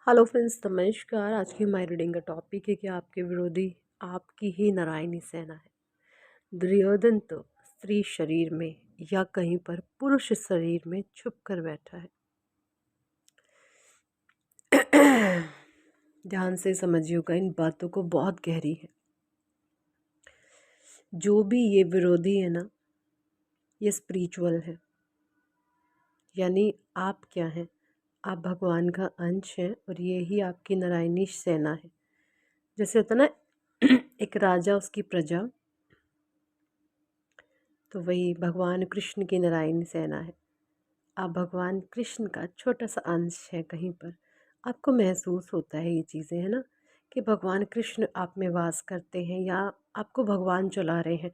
Hello friends, नमस्कार। आज की हमारी रीडिंग का टॉपिक है कि आपके विरोधी आपकी ही नारायणी सेना है। दुर्योधन तो स्त्री शरीर में या कहीं पर पुरुष शरीर में छुप कर बैठा है। ध्यान से समझिएगा, इन बातों को बहुत गहरी है। जो भी ये विरोधी है ना, ये स्पिरिचुअल है। यानी आप क्या हैं? आप भगवान का अंश हैं और ये ही आपकी नारायणी सेना है। जैसे होता ना एक राजा उसकी प्रजा, तो वही भगवान कृष्ण की नारायणी सेना है। आप भगवान कृष्ण का छोटा सा अंश है। कहीं पर आपको महसूस होता है ये चीज़ें, है ना, कि भगवान कृष्ण आप में वास करते हैं या आपको भगवान चला रहे हैं।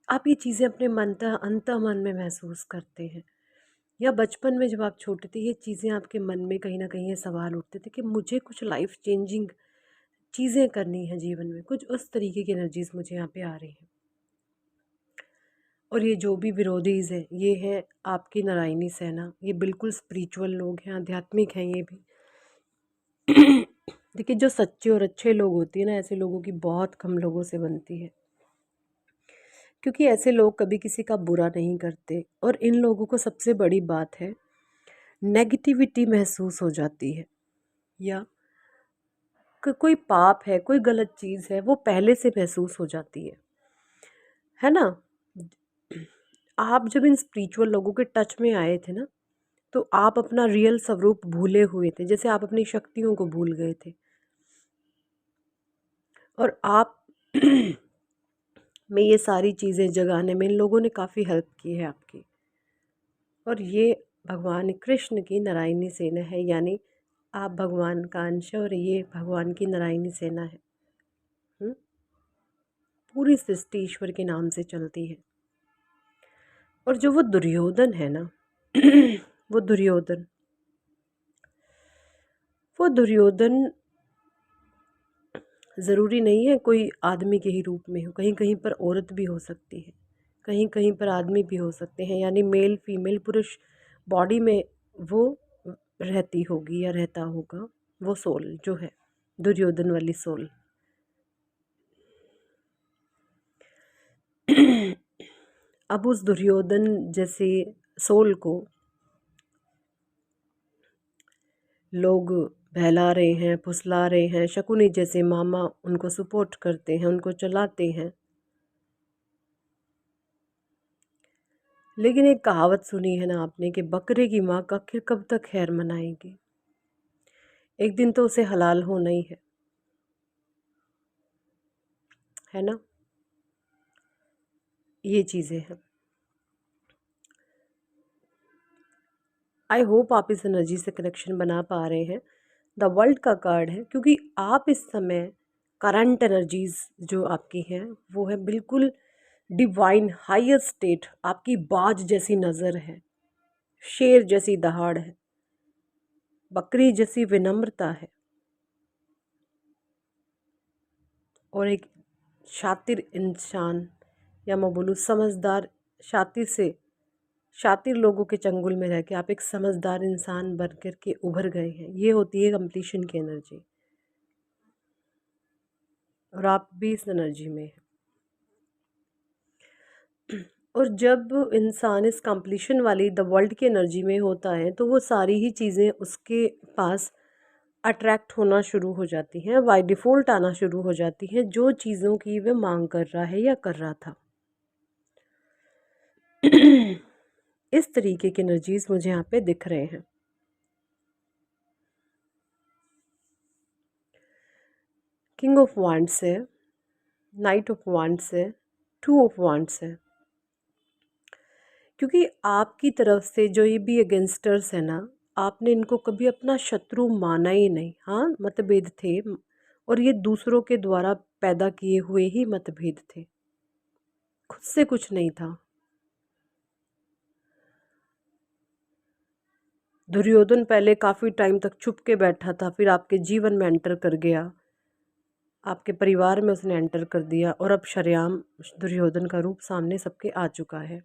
आप ये चीज़ें अपने अंतः मन में महसूस करते हैं। या बचपन में जब आप छोटे थे, ये चीज़ें आपके मन में कहीं ना कहीं ये सवाल उठते थे कि मुझे कुछ लाइफ चेंजिंग चीज़ें करनी है जीवन में। कुछ उस तरीके की एनर्जीज मुझे यहाँ पे आ रही हैं। और ये जो भी विरोधीज़ हैं, ये है आपकी नारायणी सेना। ये बिल्कुल स्पिरिचुअल लोग हैं, आध्यात्मिक हैं ये भी। देखिए, जो सच्चे और अच्छे लोग होते हैं ना, ऐसे लोगों की बहुत कम लोगों से बनती है, क्योंकि ऐसे लोग कभी किसी का बुरा नहीं करते। और इन लोगों को सबसे बड़ी बात है, नेगेटिविटी महसूस हो जाती है या कोई पाप है, कोई गलत चीज़ है, वो पहले से महसूस हो जाती है ना। आप जब इन स्पिरिचुअल लोगों के टच में आए थे ना, तो आप अपना रियल स्वरूप भूले हुए थे, जैसे आप अपनी शक्तियों को भूल गए थे। और आप में ये सारी चीज़ें जगाने में इन लोगों ने काफ़ी हेल्प की है आपकी। और ये भगवान कृष्ण की नारायणी सेना है, यानी आप भगवान का अंश है और ये भगवान की नारायणी सेना है। पूरी सृष्टि ईश्वर के नाम से चलती है। और जो वो दुर्योधन है ना, वो दुर्योधन वो दुर्योधन ज़रूरी नहीं है कोई आदमी के ही रूप में हो। कहीं कहीं पर औरत भी हो सकती है, कहीं कहीं पर आदमी भी हो सकते हैं, यानी मेल फीमेल पुरुष बॉडी में वो रहती होगी या रहता होगा वो सोल जो है, दुर्योधन वाली सोल। अब उस दुर्योधन जैसे सोल को लोग बहला रहे हैं, फुसला रहे हैं। शकुनी जैसे मामा उनको सपोर्ट करते हैं, उनको चलाते हैं। लेकिन एक कहावत सुनी है ना आपने कि बकरे की माँ का आखिर कब तक खैर मनाएगी। एक दिन तो उसे हलाल होना ही है ना। ये चीज़ें हैं। आई होप आप इस एनर्जी से कनेक्शन बना पा रहे हैं। द वर्ल्ड का कार्ड है, क्योंकि आप इस समय करंट एनर्जीज जो आपकी हैं वो है बिल्कुल डिवाइन हायर स्टेट। आपकी बाज जैसी नज़र है, शेर जैसी दहाड़ है, बकरी जैसी विनम्रता है, और एक शातिर इंसान, या मैं बोलूँ समझदार। शातिर लोगों के चंगुल में रह के आप एक समझदार इंसान बन कर के उभर गए हैं। ये होती है कंप्लीशन की एनर्जी, और आप भी इस एनर्जी में हैं। और जब इंसान इस कंप्लीशन वाली द वर्ल्ड की एनर्जी में होता है, तो वो सारी ही चीज़ें उसके पास अट्रैक्ट होना शुरू हो जाती हैं, बाय डिफ़ॉल्ट आना शुरू हो जाती हैं, जो चीज़ों की वह मांग कर रहा है या कर रहा था। इस तरीके की एनर्जीज मुझे यहाँ पे दिख रहे हैं। किंग ऑफ वांड्स है, नाइट ऑफ वांड्स है, टू ऑफ वांड्स है। क्योंकि आपकी तरफ से जो ये भी अगेंस्टर्स है ना, आपने इनको कभी अपना शत्रु माना ही नहीं। हाँ, मतभेद थे, और ये दूसरों के द्वारा पैदा किए हुए ही मतभेद थे, खुद से कुछ नहीं था। दुर्योधन पहले काफ़ी टाइम तक छुप के बैठा था, फिर आपके जीवन में एंटर कर गया, आपके परिवार में उसने एंटर कर दिया, और अब शरेआम दुर्योधन का रूप सामने सबके आ चुका है।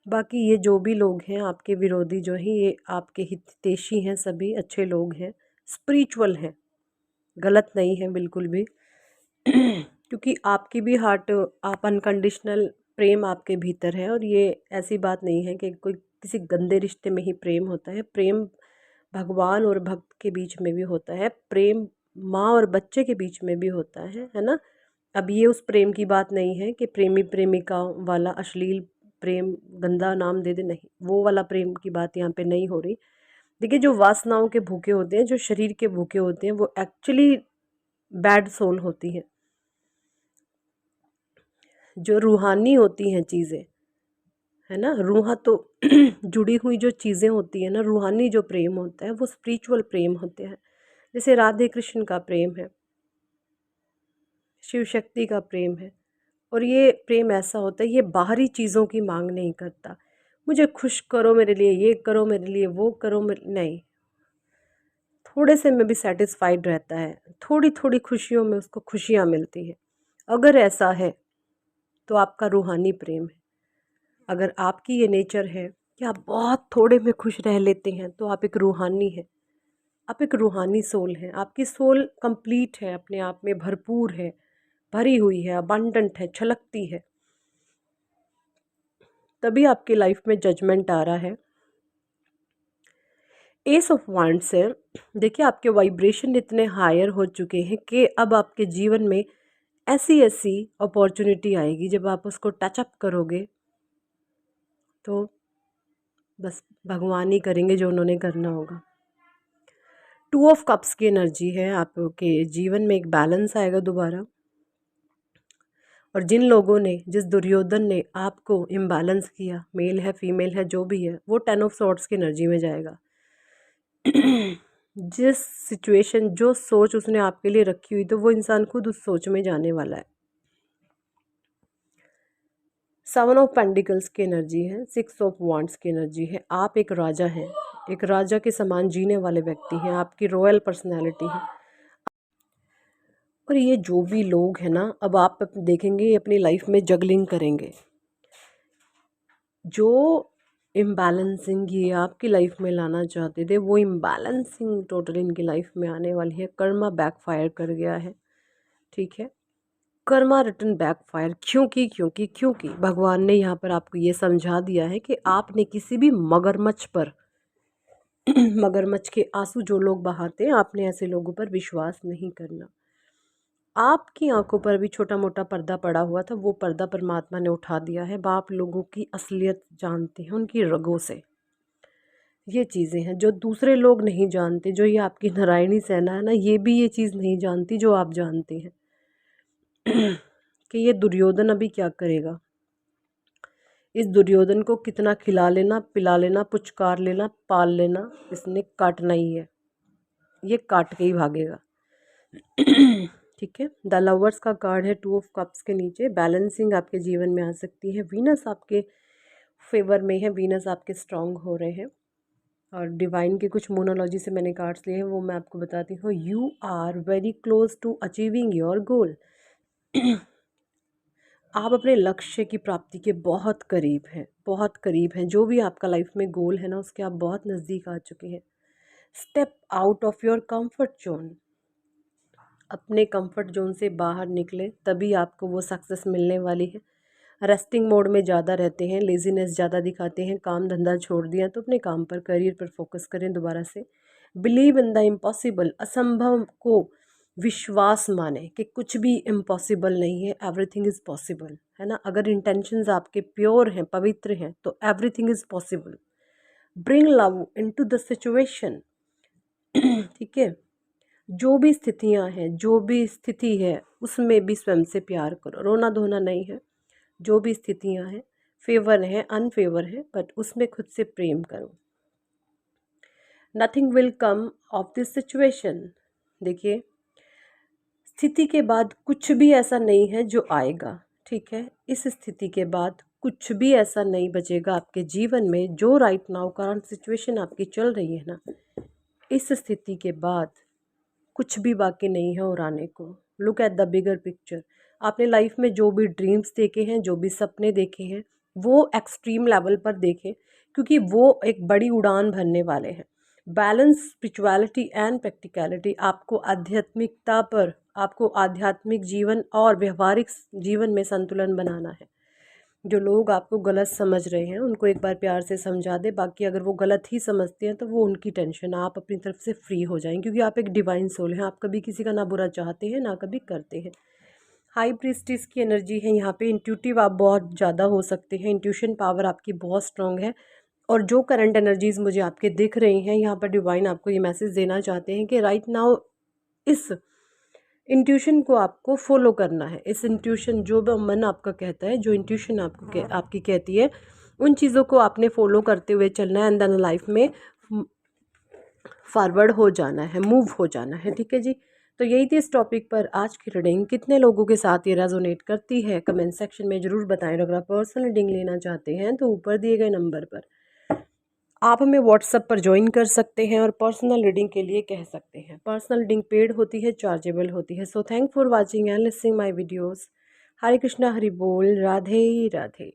बाकी ये जो भी लोग हैं आपके विरोधी जो हैं, ये आपके हितैषी हैं, सभी अच्छे लोग हैं, स्पिरिचुअल हैं, गलत नहीं है बिल्कुल भी। क्योंकि आपकी भी हार्ट, आप अनकंडीशनल प्रेम आपके भीतर है, और ये ऐसी बात नहीं है कि कोई किसी गंदे रिश्ते में ही प्रेम होता है। प्रेम भगवान और भक्त के बीच में भी होता है, प्रेम माँ और बच्चे के बीच में भी होता है ना। अब ये उस प्रेम की बात नहीं है कि प्रेमी प्रेमिका वाला अश्लील प्रेम, गंदा नाम दे दे, नहीं, वो वाला प्रेम की बात यहाँ पे नहीं हो रही। देखिए, जो वासनाओं के भूखे होते हैं, जो शरीर के भूखे होते हैं, वो एक्चुअली बैड सोल होती हैं। जो रूहानी होती हैं चीज़ें, है ना, रूहा तो जुड़ी हुई जो चीज़ें होती हैं ना, रूहानी जो प्रेम होता है वो स्पिरिचुअल प्रेम होते हैं। जैसे राधे कृष्ण का प्रेम है, शिव शक्ति का प्रेम है, और ये प्रेम ऐसा होता है, ये बाहरी चीज़ों की मांग नहीं करता, मुझे खुश करो मेरे लिए, ये करो मेरे लिए, वो करो मेरे, नहीं, थोड़े से में भी सेटिस्फाइड रहता है, थोड़ी थोड़ी खुशियों में उसको खुशियाँ मिलती है। अगर ऐसा है तो आपका रूहानी प्रेम है। अगर आपकी ये नेचर है कि आप बहुत थोड़े में खुश रह लेते हैं, तो आप एक रूहानी हैं, आप एक रूहानी सोल हैं। आपकी सोल कंप्लीट है, अपने आप में भरपूर है, भरी हुई है, अबंडेंट है, छलकती है। तभी आपकी लाइफ में जजमेंट आ रहा है। एस ऑफ वांड्स है, देखिए आपके वाइब्रेशन इतने हायर हो चुके हैं कि अब आपके जीवन में ऐसी ऐसी अपॉर्चुनिटी आएगी, जब आप उसको टचअप करोगे तो बस भगवान ही करेंगे जो उन्होंने करना होगा। 2 ऑफ कप्स की एनर्जी है, आपके जीवन में एक बैलेंस आएगा दोबारा। और जिन लोगों ने, जिस दुर्योधन ने आपको इम्बैलेंस किया, मेल है फीमेल है जो भी है, वो 10 ऑफ सॉर्ड्स की एनर्जी में जाएगा। जिस सिचुएशन, जो सोच उसने आपके लिए रखी हुई, तो वो इंसान खुद उस सोच में जाने वाला है। 7 ऑफ पेंटिकल्स की एनर्जी है, 6 ऑफ वांड्स की एनर्जी है। आप एक राजा हैं, एक राजा के समान जीने वाले व्यक्ति हैं, आपकी रॉयल पर्सनैलिटी है। और ये जो भी लोग हैं ना, अब आप देखेंगे ये अपनी लाइफ में जगलिंग करेंगे। जो इम्बैलेंसिंग ये आपकी लाइफ में लाना चाहते थे, वो इम्बैलेंसिंग टोटल इनकी लाइफ में आने वाली है। कर्मा बैकफायर कर गया है, ठीक है, कर्मा रिटर्न बैकफायर। क्योंकि भगवान ने यहाँ पर आपको ये समझा दिया है कि आपने किसी भी मगरमच्छ पर मगरमच्छ के आंसू जो लोग बहाते हैं, आपने ऐसे लोगों पर विश्वास नहीं करना। आपकी आंखों पर भी छोटा मोटा पर्दा पड़ा हुआ था, वो पर्दा परमात्मा ने उठा दिया है। बाप लोगों की असलियत जानते हैं उनकी रगों से। ये चीज़ें हैं जो दूसरे लोग नहीं जानते, जो ये आपकी नारायणी सेना है ना, ये भी ये चीज़ नहीं जानती जो आप जानते हैं। कि ये दुर्योधन अभी क्या करेगा। इस दुर्योधन को कितना खिला लेना, पिला लेना, पुचकार लेना, पाल लेना, इसने काटना ही है, ये काट के ही भागेगा। ठीक है, द लवर्स का कार्ड है 2 ऑफ कप्स के नीचे। बैलेंसिंग आपके जीवन में आ सकती है, वीनस आपके फेवर में है, वीनस आपके स्ट्रांग हो रहे हैं। और डिवाइन के कुछ मोनोलॉजी से मैंने कार्ड्स लिए हैं, वो मैं आपको बताती हूँ। You are very close to achieving your goal. आप अपने लक्ष्य की प्राप्ति के बहुत करीब हैं, बहुत करीब हैं। जो भी आपका लाइफ में गोल है ना, उसके आप बहुत नज़दीक आ चुके हैं। Step out of your comfort zone, अपने कंफर्ट जोन से बाहर निकले, तभी आपको वो सक्सेस मिलने वाली है। रेस्टिंग मोड में ज़्यादा रहते हैं, लेजीनेस ज़्यादा दिखाते हैं, काम धंधा छोड़ दिया, तो अपने काम पर, करियर पर फोकस करें दोबारा से। बिलीव इन द इम्पॉसिबल, असंभव को विश्वास माने कि कुछ भी इम्पॉसिबल नहीं है, एवरीथिंग इज़ पॉसिबल, है ना। अगर इंटेंशंस आपके प्योर हैं, पवित्र हैं, तो everything is possible. Bring love into the situation, ठीक है, जो भी स्थितियां हैं, जो भी स्थिति है, उसमें भी स्वयं से प्यार करो, रोना धोना नहीं है। जो भी स्थितियां हैं, फेवर है अनफेवर है, बट उसमें खुद से प्रेम करो। Nothing will come of this situation, देखिए, स्थिति के बाद कुछ भी ऐसा नहीं है जो आएगा, ठीक है। इस स्थिति के बाद कुछ भी ऐसा नहीं बचेगा आपके जीवन में। जो राइट नाउ करंट सिचुएशन आपकी चल रही है ना, इस स्थिति के बाद कुछ भी बाकी नहीं है और आने को। Look at the bigger picture. आपने लाइफ में जो भी ड्रीम्स देखे हैं, जो भी सपने देखे हैं, वो एक्सट्रीम लेवल पर देखें, क्योंकि वो एक बड़ी उड़ान भरने वाले हैं। बैलेंस स्पिरिचुअलिटी एंड प्रैक्टिकलिटी, आपको आध्यात्मिक जीवन और व्यवहारिक जीवन में संतुलन बनाना है। जो लोग आपको गलत समझ रहे हैं उनको एक बार प्यार से समझा दे, बाकी अगर वो गलत ही समझते हैं तो वो उनकी टेंशन, आप अपनी तरफ से फ्री हो जाएं, क्योंकि आप एक डिवाइन सोल हैं, आप कभी किसी का ना बुरा चाहते हैं ना कभी करते हैं। हाई प्रीस्टिस की एनर्जी है यहाँ पे। इंट्यूटिव आप बहुत ज़्यादा हो सकते हैं, इंट्यूशन पावर आपकी बहुत स्ट्रांग है। और जो करंट एनर्जीज मुझे आपके दिख रही हैं यहाँ पर, डिवाइन आपको ये मैसेज देना चाहते हैं कि राइट नाउ इस इंट्यूशन को आपको फॉलो करना है। इस इंट्यूशन, जो भी मन आपका कहता है, जो इंट्यूशन आपकी कहती है, उन चीज़ों को आपने फॉलो करते हुए चलना है, एंड देन लाइफ में फॉरवर्ड हो जाना है, मूव हो जाना है। ठीक है जी, तो यही थी इस टॉपिक पर आज की रीडिंग। कितने लोगों के साथ ये रेजोनेट करती है कमेंट सेक्शन में ज़रूर बताएं। अगर आप पर्सनल रीडिंग लेना चाहते हैं तो ऊपर दिए गए नंबर पर आप हमें व्हाट्सएप पर ज्वाइन कर सकते हैं और पर्सनल रीडिंग के लिए कह सकते हैं। पर्सनल रीडिंग पेड होती है, चार्जेबल होती है। So thank for watching and listening my videos. Hare Krishna, Hari बोल, राधे राधे।